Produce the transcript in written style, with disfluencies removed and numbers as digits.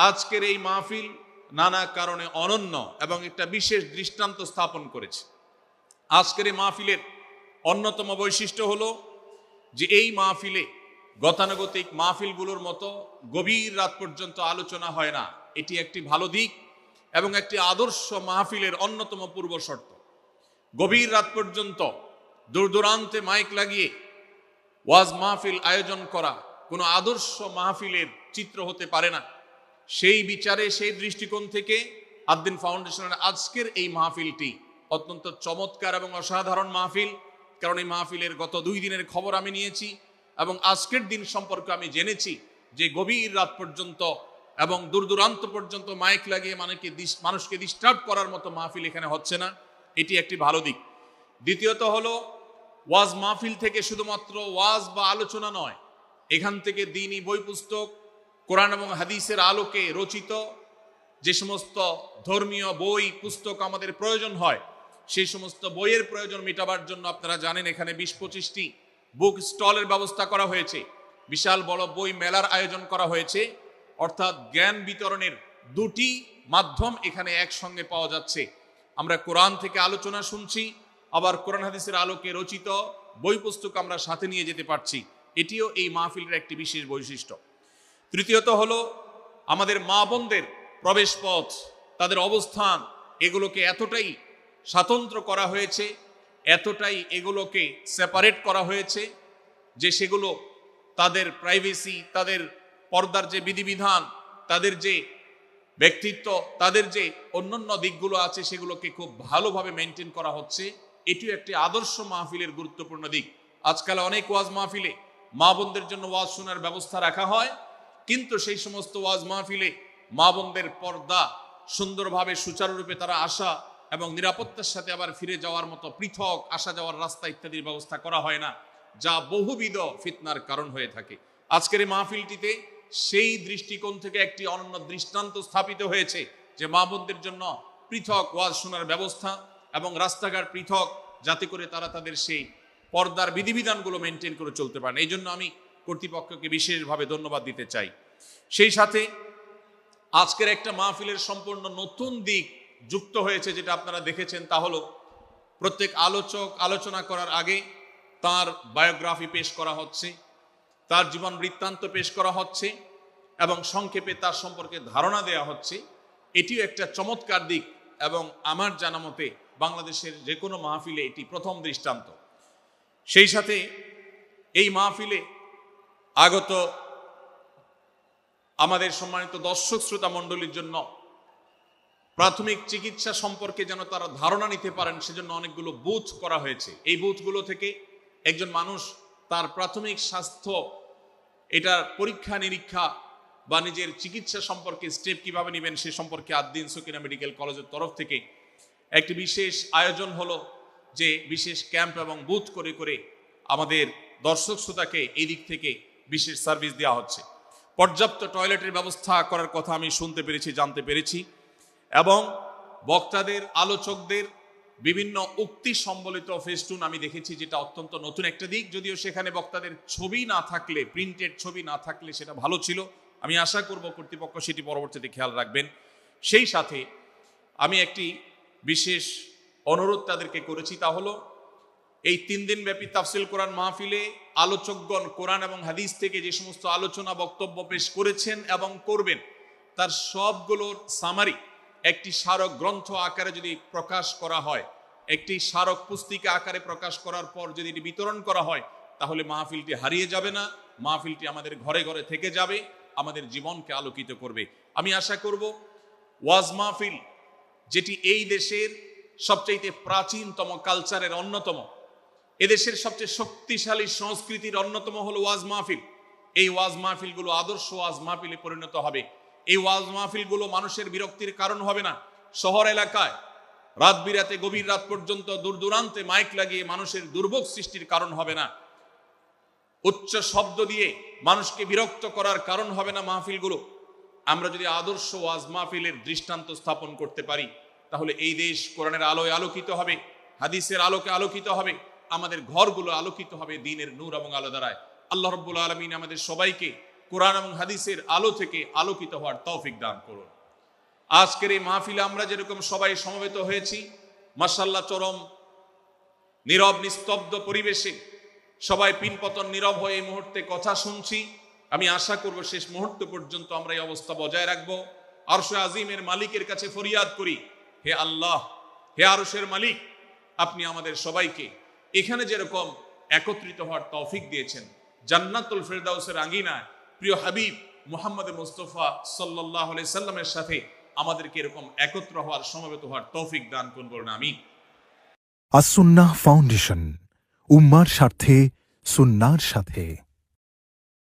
আজকের এই মাহফিল নানা কারণে অনন্য এবং একটা বিশেষ দৃষ্টান্ত স্থাপন করেছে। আজকের এই মাহফিলের অন্যতম বৈশিষ্ট্য হলো যে এই মাহফিলে গতানুগতিক মাহফিলগুলোর মতো গভীর রাত পর্যন্ত আলোচনা হয় না। এটি একটি ভালো দিক এবং একটি আদর্শ মাহফিলের অন্যতম পূর্ব শর্ত। গভীর রাত পর্যন্ত দূর দূরান্তে মাইক লাগিয়ে ওয়াজ মাহফিল আয়োজন করা কোনো আদর্শ মাহফিলের চিত্র হতে পারে না। সেই বিচারে, সেই দৃষ্টিকোণ থেকে আদ-দ্বীন ফাউন্ডেশনের আজকের এই মাহফিলটি অত্যন্ত চমৎকার এবং অসাধারণ মাহফিল। কারণ এই মাহফিলের গত 2 দিনের খবর আমি নিয়েছি এবং আজকের দিন সম্পর্কে আমি জেনেছি যে গভীর রাত পর্যন্ত এবং দূর দূরান্ত পর্যন্ত মাইক লাগিয়ে মানুষকে ডিস্টার্ব করার মতো মাহফিল এখানে হচ্ছে না। এটি একটি ভালো দিক। দ্বিতীয়ত হলো ওয়াজ মাহফিল থেকে শুধুমাত্র ওয়াজ বা আলোচনা নয়, এখান থেকে দ্বীনি বই পুস্তক, কোরআন এবং হাদিসের আলোকে রচিত যে সমস্ত ধর্মীয় বই পুস্তক আমাদের প্রয়োজন হয়, সেই সমস্ত বইয়ের প্রয়োজন মেটাবার জন্য আপনারা জানেন এখানে 20-25টি বুক স্টলের ব্যবস্থা করা হয়েছে। বিশাল বড় বই মেলার আয়োজন করা হয়েছে। অর্থাৎ জ্ঞান বিতরণের 2টি মাধ্যম এখানে একসঙ্গে পাওয়া যাচ্ছে। আমরা কোরআন থেকে আলোচনা শুনছি, আবার কোরআন হাদিসের আলোকে রচিত বই পুস্তক আমরা সাথে নিয়ে যেতে পারছি। এটিও এই মাহফিলের একটি বিশেষ বৈশিষ্ট্য। তৃতীয়ত হলো আমাদের মা বোনদের প্রবেশ পথ, তাদের অবস্থান, এগুলোকে এতটাই স্বাতন্ত্র করা হয়েছে, এতটাই এগুলোকে সেপারেট করা হয়েছে যে সেগুলো তাদের প্রাইভেসি, তাদের পর্দার যে বিধিবিধান, তাদের যে ব্যক্তিত্ব, তাদের যে অন্যান্য দিকগুলো আছে সেগুলোকে খুব ভালোভাবে মেনটেন করা হচ্ছে। এটিও একটি আদর্শ মাহফিলের গুরুত্বপূর্ণ দিক। আজকাল অনেক ওয়াজ মাহফিলে মা বোনদের জন্য ওয়াজ শোনার ব্যবস্থা রাখা হয়, কিন্তু সেই সমস্ত ওয়াজ মাহফিলে মা বোনদের পর্দা সুন্দরভাবে সুচারুরূপে তারা আসা এবং নিরাপত্তার সাথে আবার ফিরে যাওয়ার মতো পৃথক আসা যাওয়ার রাস্তা ইত্যাদির ব্যবস্থা করা হয় না, যা বহুবিধ ফিতনার কারণ হয়ে থাকে। আজকের এই মাহফিলটিতে সেই দৃষ্টিকোণ থেকে একটি অনন্য দৃষ্টান্ত স্থাপিত হয়েছে যে মা বোনদের জন্য পৃথক ওয়াজ শোনার ব্যবস্থা এবং রাস্তাঘাট পৃথক, যাতে করে তারা তাদের সেই পর্দার বিধিবিধানগুলো মেনটেন করে চলতে পারেন। এই জন্য আমি কর্তৃপক্ষকে বিশেষভাবে ধন্যবাদ দিতে চাই। সেই সাথে আজকের একটা মাহফিলের সম্পূর্ণ নতুন দিক যুক্ত হয়েছে, যেটা আপনারা দেখেছেন, তা হলো প্রত্যেক আলোচক আলোচনা করার আগে তার বায়োগ্রাফি পেশ করা হচ্ছে, তার জীবন বৃত্তান্ত পেশ করা হচ্ছে এবং সংক্ষেপে তার সম্পর্কে ধারণা দেওয়া হচ্ছে। এটিও একটা চমৎকার দিক এবং আমার জানা মতে বাংলাদেশের যে কোনো মাহফিলে এটি প্রথম দৃষ্টান্ত। সেই সাথে এই মাহফিলে আগত আমাদের সম্মানিত দর্শক শ্রোতা মণ্ডলীর জন্য প্রাথমিক চিকিৎসা সম্পর্কে যেন তারা ধারণা নিতে পারেন, সেজন্য অনেকগুলো বুথ করা হয়েছে। এই বুথগুলো থেকে একজন মানুষ তার প্রাথমিক স্বাস্থ্য, এটার পরীক্ষা নিরীক্ষা বা নিজের চিকিৎসা সম্পর্কে স্টেপ কিভাবে নেবেন সে সম্পর্কে আদ-দ্বীন সকিনা মেডিকেল কলেজের তরফ থেকে একটি বিশেষ আয়োজন হলো, যে বিশেষ ক্যাম্প এবং বুথ করে করে আমাদের দর্শক শ্রোতাকে এই দিক থেকে বিশেষ সার্ভিস দেওয়া হচ্ছে। পর্যাপ্ত টয়লেটের ব্যবস্থা করার কথা আমি শুনতে পেরেছি, জানতে পেরেছি, এবং বক্তাদের, আলোচকদের বিভিন্ন উক্তি সম্বলিত ফেস্টুন আমি দেখেছি, যেটা অত্যন্ত নতুন একটা দিক। যদিও সেখানে বক্তাদের ছবি না থাকলে, প্রিন্টেড ছবি না থাকলে সেটা ভালো ছিল। আমি আশা করব কর্তৃপক্ষ সেটি পরবর্তীতে খেয়াল রাখবেন। সেই সাথে আমি একটি বিশেষ অনুরোধ তাদেরকে করেছি, তা হলো এই 3 দিন ব্যাপী তাফসিল কোরআন মাহফিলে আলোচকগণ কোরআন এবং হাদিস থেকে যে সমস্ত আলোচনা বক্তব্য পেশ করেছেন এবং করবেন, তার সবগুলোর সামারি একটি স্মারক গ্রন্থ আকারে যদি প্রকাশ করা হয়, একটি স্মারক পুস্তিকা আকারে প্রকাশ করার পর যদি এটি বিতরণ করা হয়, তাহলে মাহফিলটি হারিয়ে যাবে না, মাহফিলটি আমাদের ঘরে ঘরে থেকে যাবে, আমাদের জীবনকে আলোকিত করবে। আমি আশা করব ওয়াজ মাহফিল, যেটি এই দেশের সবচেয়ে প্রাচীনতম কালচারের অন্যতম, এদেশের সবচেয়ে শক্তিশালী সংস্কৃতির অন্যতম হলো ওয়াজ মাহফিল। এই ওয়াজ মাহফিলগুলো আদর্শ ওয়াজ মাহফিলে পরিণত হবে। এই ওয়াজ মাহফিলগুলো মানুষের বিরক্তির কারণ হবে না। শহর এলাকায় রাত বিরাতে, গভীর রাত পর্যন্ত দূর দূরান্তে মাইক লাগিয়ে মানুষের দুর্ভোগ সৃষ্টির কারণ হবে না। উচ্চ শব্দ দিয়ে মানুষকে বিরক্ত করার কারণ হবে না মাহফিলগুলো। আমরা যদি আদর্শ ওয়াজ মাহফিলের দৃষ্টান্ত স্থাপন করতে পারি, তাহলে এই দেশ কোরআনের আলোয় আলোকিত হবে, হাদিসের আলোকে আলোকিত হবে, আমাদের ঘরগুলো আলোকিত হবে দ্বীনের নূর এবং আলো দ্বারায়। আল্লাহ রাব্বুল আলামিন আমাদের সবাইকে কোরআন এবং হাদিসের আলো থেকে আলোকিত হওয়ার তৌফিক দান করুন। আজকের এই মাহফিলে আমরা যেরকম সবাই সমবেত হয়েছি, মাশাআল্লাহ চরম নীরব নিস্তব্ধ পরিবেশে সবাই পিনপতন নীরব হয়ে এই মুহূর্তে কথা শুনছি। আমি আশা করব শেষ মুহূর্ত পর্যন্ত আমরা এই অবস্থা বজায় রাখবো। আরশে আজিমের মালিকের কাছে ফরিয়াদ করি, হে আল্লাহ, হে আরশের মালিক, আপনি আমাদের সবাইকে এখানে যেরকম একত্রিত হওয়ার তৌফিক দিয়েছেন, জান্নাতুল ফেরদাউসের আঙ্গিনায় প্রিয় হাবিব মুহাম্মদ মুস্তাফা সাল্লাল্লাহু আলাইহি সাল্লামের সাথে আমাদেরকে এরকম একত্র হওয়ার সমবেত হওয়ার তৌফিক দান করুন, আমিন। আস-সুন্নাহ ফাউন্ডেশন, উম্মার স্বার্থে সুন্নাহর সাথে।